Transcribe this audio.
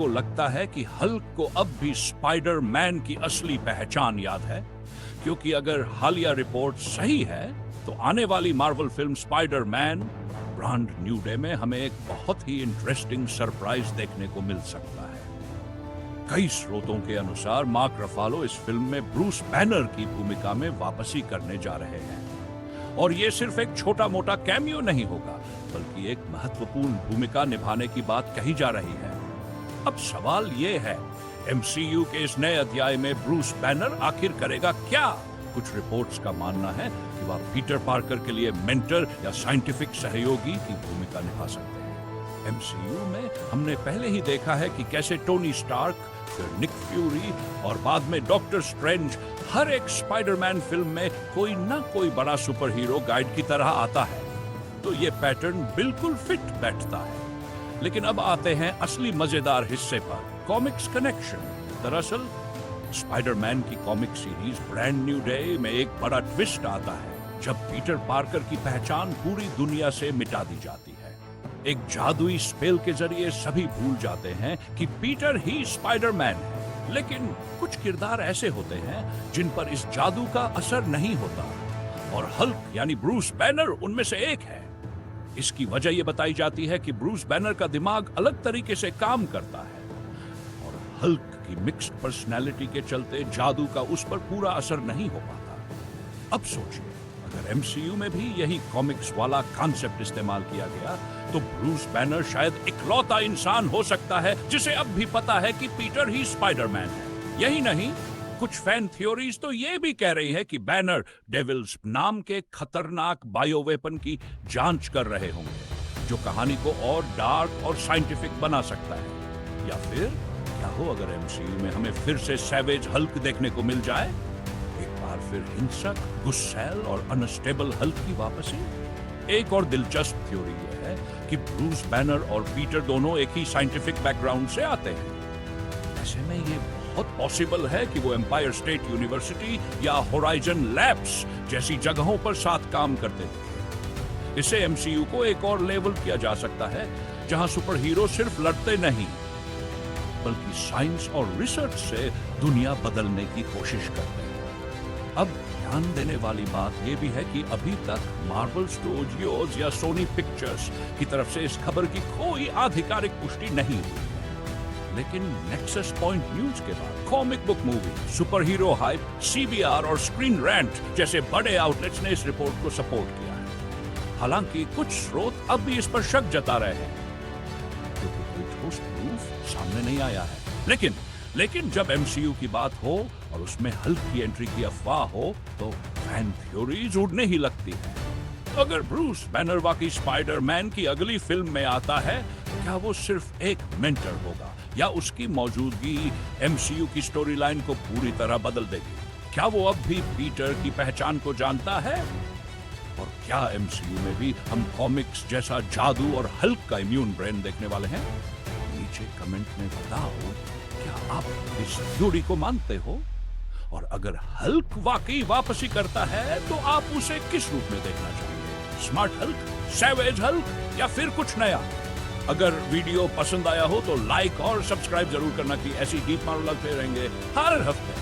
आपको लगता है कि हल्क को अब भी स्पाइडर-मैन की असली पहचान याद है? क्योंकि अगर हालिया रिपोर्ट सही है तो आने वाली Marvel film Spider-Man brand new day में हमें एक बहुत ही इंटरेस्टिंग सरप्राइज देखने को मिल सकता है। कई स्रोतों के अनुसार मार्क रफालो इस फिल्म में ब्रूस बैनर की भूमिका में वापसी करने जा रहे हैं और ये सिर्फ एक छोटा मोटा कैमियो नहीं होगा बल्कि एक महत्वपूर्ण भूमिका निभाने की बात कही जा रही है। अब सवाल ये है, एमसीयू के इस नए अध्याय में ब्रूस बैनर आखिर करेगा क्या? कुछ रिपोर्ट्स का मानना है कि वह पीटर पार्कर के लिए मेंटर या साइंटिफिक सहयोगी की भूमिका निभा सकते हैं। एमसीयू में हमने पहले ही देखा है कि कैसे टोनी स्टार्क, फिर निक फ्यूरी और बाद में डॉक्टर स्ट्रेंज हर एक स्पाइडरमैन फिल्म में कोई ना कोई बड़ा सुपर हीरो गाइड की तरह आता है, तो ये पैटर्न बिल्कुल फिट बैठता है। लेकिन अब आते हैं असली मजेदार हिस्से पर, कॉमिक्स कनेक्शन। दरअसल स्पाइडरमैन की comic series brand new day में एक बड़ा ट्विस्ट आता है जब पीटर पार्कर की पहचान पूरी दुनिया से मिटा दी जाती है। एक जादुई स्पेल के जरिए सभी भूल जाते हैं कि पीटर ही स्पाइडरमैन है, लेकिन कुछ किरदार ऐसे होते हैं जिन पर इस जादू का असर नहीं होता और हल्क यानी ब्रूस बैनर उनमें से एक है। इसकी वजह यह बताई जाती है कि ब्रूस बैनर का दिमाग अलग तरीके से काम करता है और हल्क की मिक्स्ड पर्सनैलिटी के चलते जादू का उस पर पूरा असर नहीं हो पाता। अब सोचिए, अगर एमसीयू में भी यही कॉमिक्स वाला कॉन्सेप्ट इस्तेमाल किया गया तो ब्रूस बैनर शायद इकलौता इंसान हो सकता है जिसे अब भी पता है कि पीटर ही स्पाइडरमैन है। यही नहीं, कुछ फैन थ्योरीज तो ये भी कह रही है कि बैनर डेविल्स नाम के खतरनाक बायोवेपन की जांच कर रहे होंगे जो कहानी को और डार्क और साइंटिफिक बना सकता है। या फिर क्या हो अगर एमसीयू में हमें फिर से सैवेज हल्क देखने को मिल जाए, एक बार फिर हिंसक, गुस्सैल और अनस्टेबल हल्क की वापसी। एक और दिलचस्प थ्योरी यह है कि ब्रूस बैनर और पीटर दोनों एक ही साइंटिफिक बैकग्राउंड से आते हैं। ऐसे में ये बहुत पॉसिबल है कि वो एम्पायर स्टेट यूनिवर्सिटी या होराइजन लैब्स जैसी जगहों पर साथ काम करते थे। इससे एमसीयू को एक और लेवल किया जा सकता है जहां सुपर हीरो सिर्फ लड़ते नहीं बल्कि साइंस और रिसर्च से दुनिया बदलने की कोशिश करते हैं। अब ध्यान देने वाली बात यह भी है कि अभी तक मार्वल स्टूडियोज या सोनी पिक्चर्स की तरफ से इस खबर की कोई आधिकारिक पुष्टि नहीं हुई, लेकिन नेक्सस पॉइंट न्यूज के बाद comic book movie, super hero hype, CBR और स्क्रीन रैंट जैसे बड़े आउटलेट्स ने इस रिपोर्ट को सपोर्ट किया है। हालांकि कुछ स्रोत अब भी इस पर शक जता रहे हैं क्योंकि कोई ठोस प्रूफ सामने नहीं आया है। लेकिन जब एमसीयू की बात हो और उसमें हल्क की एंट्री की अफवाह हो तो फैन थ्योरीज उड़ने ही लगती है। अगर ब्रूस बैनर वाकई स्पाइडरमैन की अगली फिल्म में आता है तो क्या वो सिर्फ एक मेंटर होगा या उसकी मौजूदगी एमसीयू की स्टोरी लाइन को पूरी तरह बदल देगी? क्या वो अब भी पीटर की पहचान को जानता है? और क्या एमसीयू में भी हम कॉमिक्स जैसा जादू और हल्क का इम्यून ब्रेन देखने वाले हैं? नीचे कमेंट में बताओ, क्या आप इस थ्योरी को मानते हो? और अगर हल्क वाकई वापसी करता है तो आप उसे किस रूप में देखना चाहेंगे? स्मार्ट हल्क, सैवेज हल्क या फिर कुछ नया? अगर वीडियो पसंद आया हो तो लाइक और सब्सक्राइब जरूर करना कि ऐसी डीप मारो लगते रहेंगे हर हफ्ते।